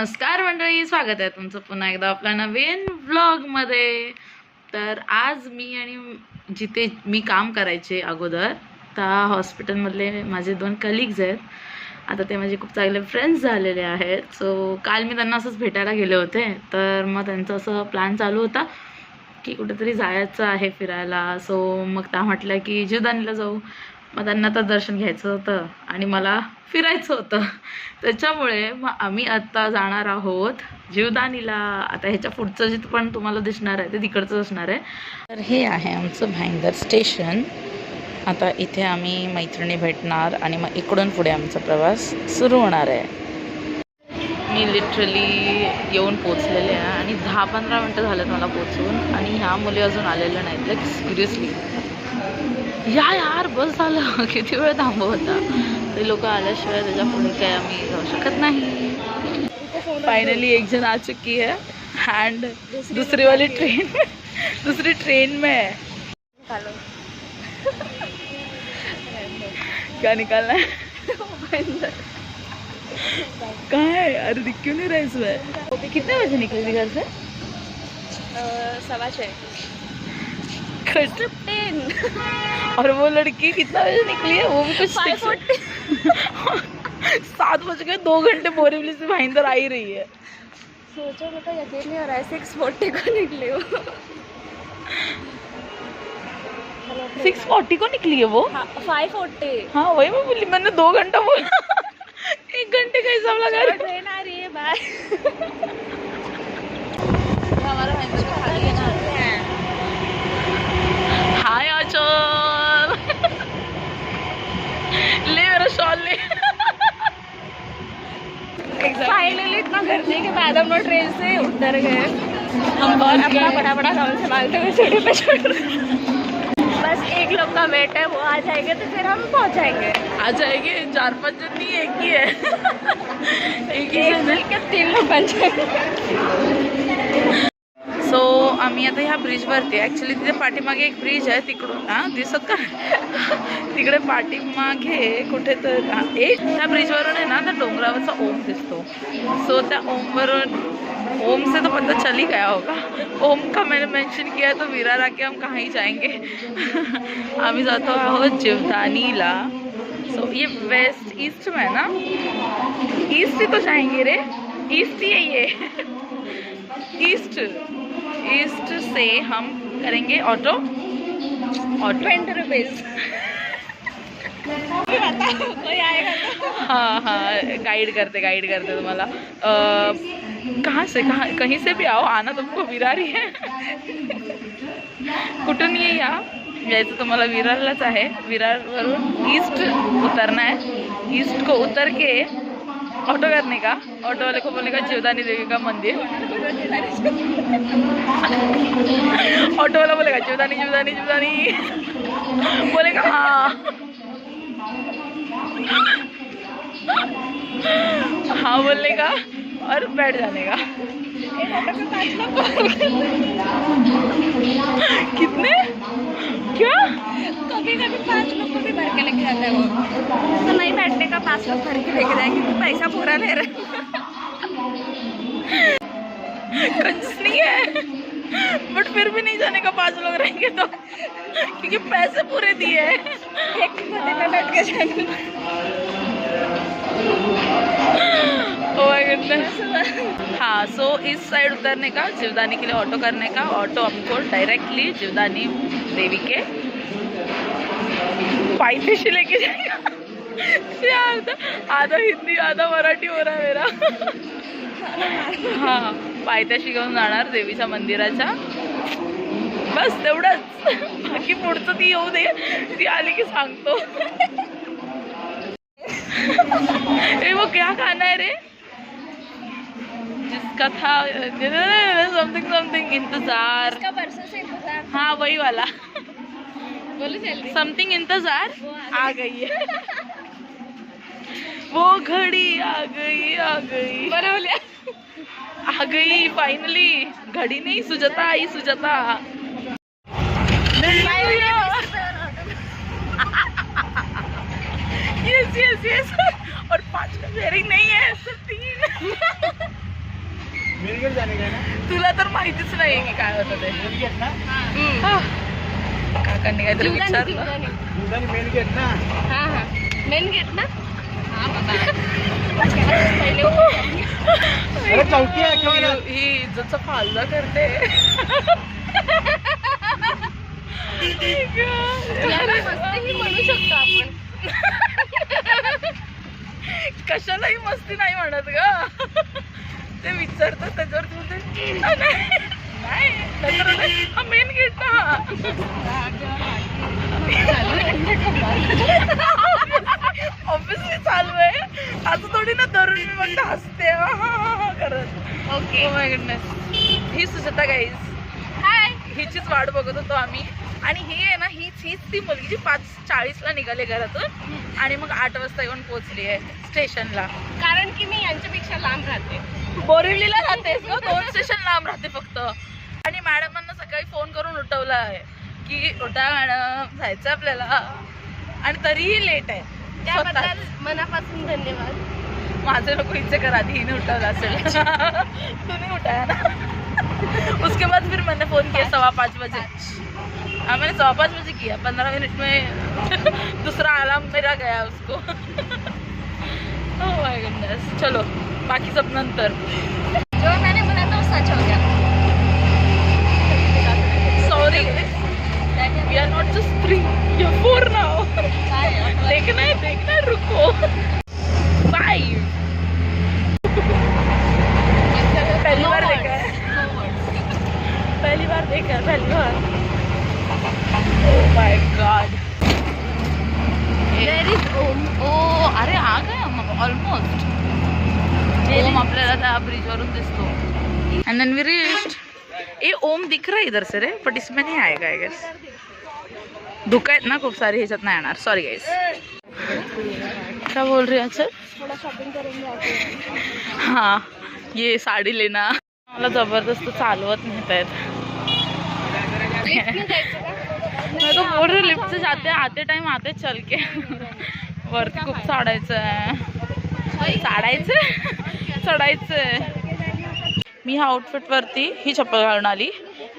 नमस्कार मंडळी, स्वागत आहे तुमचं पुन्हा एकदा आपल्या नवीन व्लॉगमध्ये. तर आज मी आणि जिथे मी काम करायचे अगोदर त्या हॉस्पिटलमधले माझे 2 कलिग्स आहेत. आता ते माझे खूप चांगले फ्रेंड्स झालेले आहेत. सो काल मी त्यांना असंच भेटायला गेले होते. तर मग त्यांचं असं प्लॅन चालू होता की कुठेतरी जायचं आहे फिरायला. सो मग त्या म्हटल्या की जीवदानीला जाऊ. मग त्यांना तर दर्शन घ्यायचं होतं आणि मला फिरायचं होतं. त्याच्यामुळे मग आम्ही आत्ता जाणार आहोत जीवदानीला. आता ह्याच्या पुढचं जे पण तुम्हाला दिसणार आहे ते तिकडचं असणार आहे. तर हे आहे आमचं भाईंदर स्टेशन. आता इथे आम्ही मैत्रिणी भेटणार आणि मग इकडून पुढे आमचा प्रवास सुरू होणार आहे. मी लिटरली येऊन पोचलेले आहे आणि 10-15 मिनटं झालेत मला पोचून आणि ह्या मुली अजून आलेल्या नाहीत. लाईक सिरियसली यार बस झालं. किती वेळ थांबवता. ते लोक आल्याशिवाय त्याच्या पुढे काय आम्ही जाऊ शकत नाही. फायनली एक जण आ चुकी है एंड दूसरी वाली दूसरी ट्रेन में है. क्या निकालना है? कहाँ है? अरे दिख क्यों नहीं रहा इसमें? कितने बजे निकले थी घर से? 6:15. और वो लड़की कितना बजे निकली है? वो भी कुछ 5:40. 7 बज गए. 2 घंटे बोरीवली से भाईंदर आ ही रही है. सोचो मतलब यकीन नहीं हो रहा है 6:40 को निकले वो. 6:40 को निकली है वो. हाँ 5:40. हाँ वही मैं बोली. मैंने 2 घंटा बोला. 1 घंटे का हिसाब लगा रही. ट्रेन आ रही है. बाय. हमारा भाईंदर का खाली है ना. हाय आचल. ले मेरा शॉल ले. फाइनली इतना गर्मी के बाद हम लोग ट्रेन से उतर गए. हम और अपना बड़ा बड़ा टॉवल संभालते हुए सीढ़ी पे चढ़ रहे. बस एक लोग का वेट है, वो आ जाएंगे तो फिर हम पहुंच जाएंगे. आ जाएंगे. 4-5 जन नहीं, एक ही है. एक ही एक मिल के 3 लोग बन जाएंगे. सो आम्ही आता ह्या ब्रिजवरती ॲक्च्युली तिथे पाठीमागे एक ब्रिज आहे तिकडून. हां दिसत का? तिकडे पाठीमागे कुठे तर त्या ब्रिजवरून आहे ना त्या डोंगरावरचा ओम दिसतो. सो त्या ओमवरून ओम से तो पता चल ही गया होगा. ओम का मैंने मेंशन किया तो विरार आके हम कहाँ ही जाएंगे. आम्ही जातो आहोत जीवदानीला. सो ये वेस्ट ईस्ट में है ना. ईस्ट ही तो जाएंगे रे. ईस्ट ही है ये. ईस्ट से हम करेंगे ऑटो 20 रुपीज़. कोई आएगा तो. हाँ गाइड करते तुम्हाला. कहाँ से कहीं से भी आओ, आना तुमको विरार ही है. कुठून ये यायचं तुम्हाला विरारलाच आहे. विरारवरून ईस्ट उतरना है. ईस्ट को उतर के ऑटो करने का. ऑटो वाले को बोलने का जीवदानी देवी का मंदिर. ऑटो वाला बोलेगा जीवदानी जीवदानी जीवदानी. बोलेगा हाँ बोलने का और बैठ जाने का. कितने क्या? कभी कभी 5 लोग को भी भर के लेके जाता है वो. तो नहीं बैठने का 5 लोग भर के लेके जाएंगे क्योंकि पैसा पूरा ले रहे. कंजूस नहीं है बट फिर भी नहीं जाने का. 5 लोग रहेंगे तो क्योंकि पैसे पूरे दिए हैं. एक गधे में बैठ के जाएंगे. हाँ सो इस साइड उतरने का, जीवदानी के लिए ऑटो करने का. ऑटो हमको डायरेक्टली जीवदानी देवी के पायथ्याशी लेके जाएगा. आधा हिंदी आधा मराठी हो रहा है मेरा. हाँ पायथ्याशी घेऊन जाणार देवीच्या मंदिराच्या. बस तेवढंच. बाकी पुढचं ती येऊ दे. ती आली की सांगतो. ए वो क्या खाना है रे जिसका था समथिंग इंतजार. बरसों से इंतजार. हाँ वही वाला. बोलो जल्दी. समथिंग इंतजार आ गई है. वो घड़ी आ गई बरोबर. आ गई फाइनली. घड़ी नहीं सुजाता आई. सुजाता यस. और 5 का शेयरिंग नहीं है, सिर्फ 3. तुला तर माहितीच नाही की काय होतं ते. काकांनी काहीतरी विचारलं. मेन गेट ना. ही इज्जतचा फालदा करते. मस्ती म्हणू शकतो आपण. कशालाही मस्ती नाही म्हणत ग. ते विचारतात त्याच्यावर हा मेन गेट ना. ऑब्विसली चालू आहे. असं थोडी ना धरून मी म्हणतो हसते करत. ओके. Oh my goodness. ही सुजाता गाईज. हाय. हिचीच वाट बघत होतो आम्ही. आणि ही आहे ना हीच ती मुलगी जी 5:40ला निघाली घरातून आणि मग 8 वाजता येऊन पोहोचली आहे स्टेशनला. कारण की मी यांच्यापेक्षा लांब राहते. बोरिवलीला राहतेस ग. 2 स्टेशन लांब राहते फक्त. आणि मॅडमांना सकाळी फोन करून उठवलं आहे की उठा मॅडम जायचं आपल्याला. आणि तरीही लेट आहे. त्याबद्दल मनापासून धन्यवाद. माझे लोक इच्छे कर आधी हिने उठवलं असेल. तू नहीं उठाया ना. उसके बाद फिर मैंने फोन किया 5:15 बजे. हाँ मैंने 5:15 बजे किया. 15 मिनट में दूसरा अलार्म मेरा गया उसको. Oh my goodness. चलो बाकी सब नंतर. जो मैंने बोला था वो सच हो गया. Sorry we are not just 3 we are 4 now. देखना है रुको. 5 पहली बार देखा है. पहली बार. Oh my god. There is Om. ओ अरे आ गया मग ऑलमोस्ट. ओम आपल्याला त्या ब्रिजवरून दिसतो. And then we reached. ए ओम दिख रहा है इधर से रे बट इसमें नहीं आएगा आई गेस. धुका आहेत ना खूप सारी ह्याच्यात नाही येणार. Sorry guys. क्या बोल रही है. अच्छा थोड़ा शॉपिंग करेंगे आके. हाँ ये साड़ी लेना. मला जबरदस्त चालवत नेत आहेत. मैं तो बोल रही लिफ्ट से जाते आते टाइम आते चल के. वरती खूप चढायचं. मी ह्या आउटफिट वरती ही चप्पल घालून आली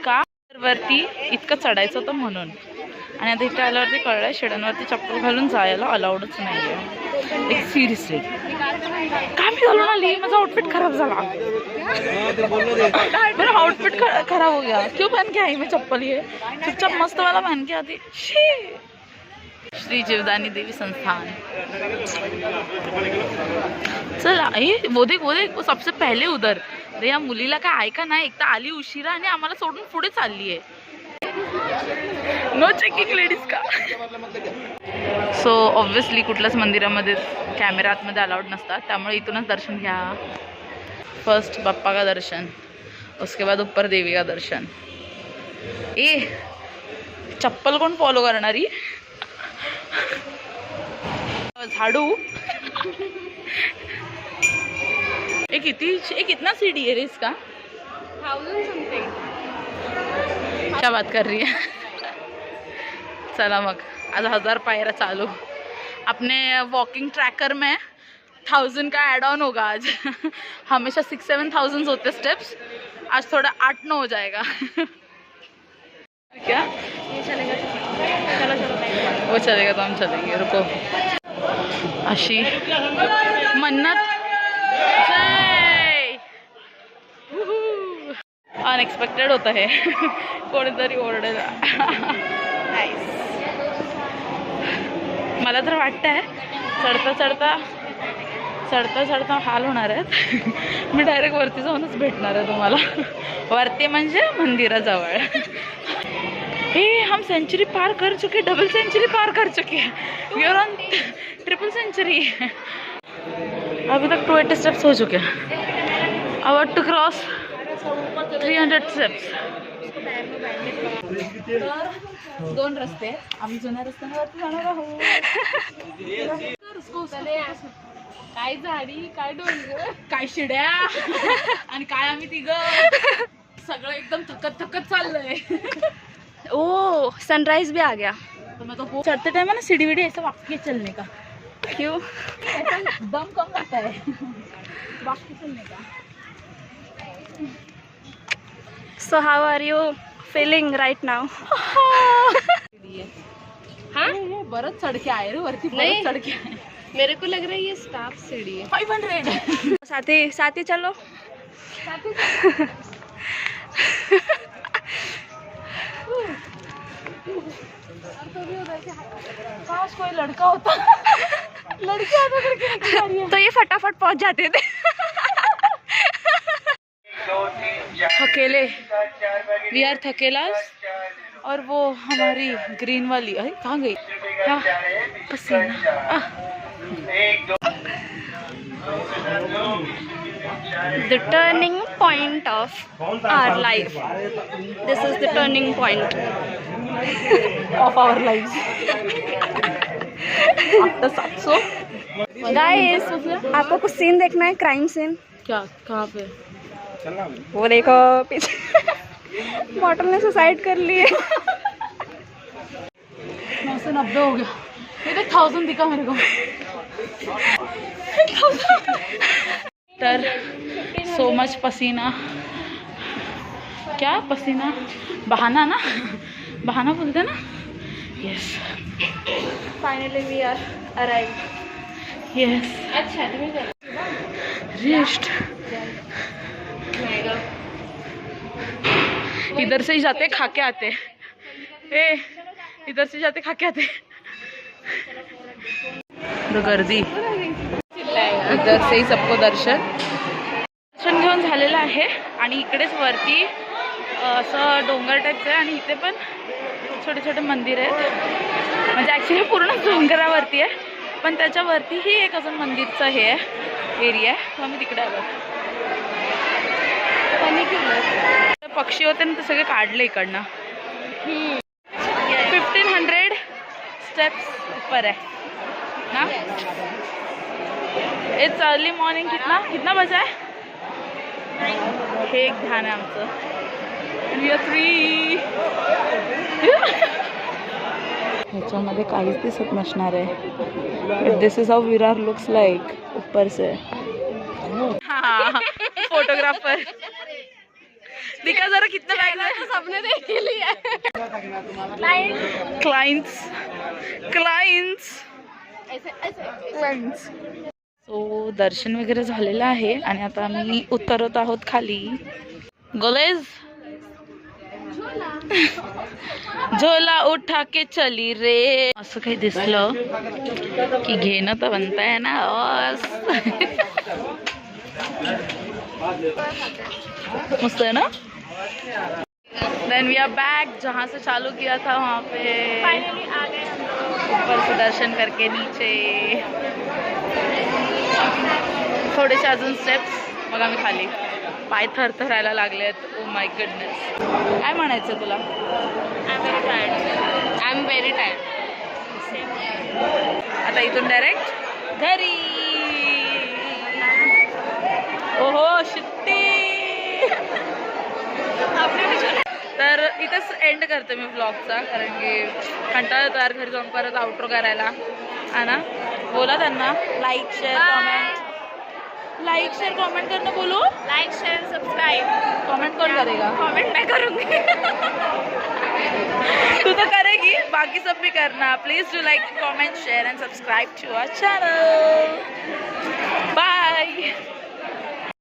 का वरती इतकं चढायचं होतं म्हणून. आणि आता इथे आल्यावरती कळलंय शेडांवरती चप्पल घालून जायला अलाउडच नाही आहे. एक सिरियसली का मी घालून आली. माझा आउटफिट खराब झाला. मेरा आउटफिट खराब हो गया. क्यों पहन के आई मैं चप्पल. ये चुपचाप मस्त वाला पहन के आती. श्री जीवदानी देवी संस्थान. चला वो देख वो सबसे पहले उधर. अरे या मुलीला काय ऐका नाही. एक तर आली उशिरा आणि आम्हाला सोडून पुढे चालली आहे. नो चेकिंग लेडीज का. सो ऑब्विसली कुठल्याच मंदिरामध्ये कॅमेरा आतमध्ये अलाउड नसतात. त्यामुळे इथूनच दर्शन घ्या. फर्स्ट बाप्पा का दर्शन उसके बाद ऊपर देवी का दर्शन. ए चप्पल कोण फॉलो करणारी. झाडू. कितना सीढ़ी है इसका. 1000 समथिंग. क्या बात कर रही है. चला मग आज 1000 पायऱ्या चालू. अपने वॉकिंग ट्रैकर में 1000 का ऐड ऑन होगा आज. हमेशा 6-7 होते स्टेप्स. आज थोड़ा 8-9 हो जाएगा. क्या ये चलेगा. चलो. वो चलेगा तो हम चलेंगे. रुको. अशी मन्नत. अनएक्सपेक्टेड होतं हे. कोणीतरी ओरडेल. मला तर वाटतंय चढता हाल होणार आहेत. मी डायरेक्ट वरती जाऊनच भेटणार आहे तुम्हाला. वरती म्हणजे मंदिराजवळ. हे हम सेंचुरी पार कर चुके. डबल सेंचुरी पार कर चुके. We are on triple century. अभी तक 280 स्टेप्स हो चुके. About to cross 300 steps. 2 रस्ते. आम्ही जुन्या रस्त्यावरती जाणार आहोत. काय झाडी काय डोंगर काय शिड्या आणि काय आम्ही तिघं सगळं एकदम थकत चाललंय. ओ सनराइज भी आ गया. तो मैं तो चढ़ते टाइम है ना सीढ़ी वीढ़ी ऐसे वाक के चलने का. क्यों. दम कम लगता है वाक के चलने का. So how are you feeling right now? हाँ बरंच चढके आहे रे वरती, नहीं। बरंच चढके आहे. मेरे को लग रहा है ये स्टाफ सीढ़ी है. 500. साथी साथी चलो. काश कोई लड़का होता. लड़की आता करके निकल रही है. तो ये फटाफट पहुंच जाते थे. थकेले, वी आर थकेलास. और वो हमारी ग्रीन वाली, अरे कहाँ गई? हाँ, पसीना. The turning point of our life. This is the turning point. Of our life. After 700. Guys, आपको कुछ सीन देखना है, क्राइम सीन. क्या, कहाँ पे? वो देखो पीछे बॉटल ने सुसाइड कर ली है. 990 हो गया. ये तो 1000 दिखा मेरे को. तर सो मच पसीना. क्या पसीना? बहाना ना, बहाना बोलते ना. Yes, finally we are arrive. Yes. अच्छा रेस्ट. इधर से ही जाते खा के आते. इधर से जाते खा के आते. तो गर्दी. इधर से ही सबको दर्शन घेऊन झालेलं आहे. आणि इकडेच वरती असं डोंगर टाईपचं आहे आणि इथे पण छोटे छोटे मंदिर आहेत. म्हणजे ॲक्च्युली पूर्ण डोंगरावरती आहे, पण त्याच्यावरतीही एक अजून मंदिरचं हे आहे, एरिया आहे. मग आम्ही तिकडे आलो. पक्षी होते ना, ते सगळे काढले इकडनं. 1500 स्टेप्स ऊपर है ना. It's early morning. कितना कितना बजा है? हे एक ध्यान आहे आमचं. We are free. ह्याच्यामध्ये काहीच दिसत नसणार आहे. This is how Virar looks like ऊपर से. हाँ, फोटोग्राफर दिखा जरा कितना बैग है. सबने देख लिया. Clients clients. सो दर्शन वगैरे झालेलं आहे आणि आता आम्ही उतरत आहोत खाली. गोलेज झोला उठा के चली रे. असं काही दिसलं की घेणं तर बनताय ना. मस्त है ना. Then we are back. जहाँ से चालू किया था वहाँ पे फाइनली आ गए हम लोग. ऊपर से दर्शन करके नीचे थोडेसे अजून स्टेप्स. मग आम्ही खाली. पाय थरथरायला लागलेत. ओ माय गुडनेस. काय म्हणायचं तुला? I am very tired. आता इथून डायरेक्ट घरी. ओहो शिट्टी. तर इथेच एंड करते मी व्लॉगचा, कारण की कंटाळा येतो यार घरी जाऊन परत आउट्रो करायला. हा ना. बोला त्यांना लाईक शेअर कमेंट करना. बोलो लाइक शेयर सब्सक्राइब. कमेंट कौन करेगा? कमेंट मैं करूँगी. तू तो करेगी, बाकी सब भी करना. Please do like comment share and subscribe to our channel. Bye.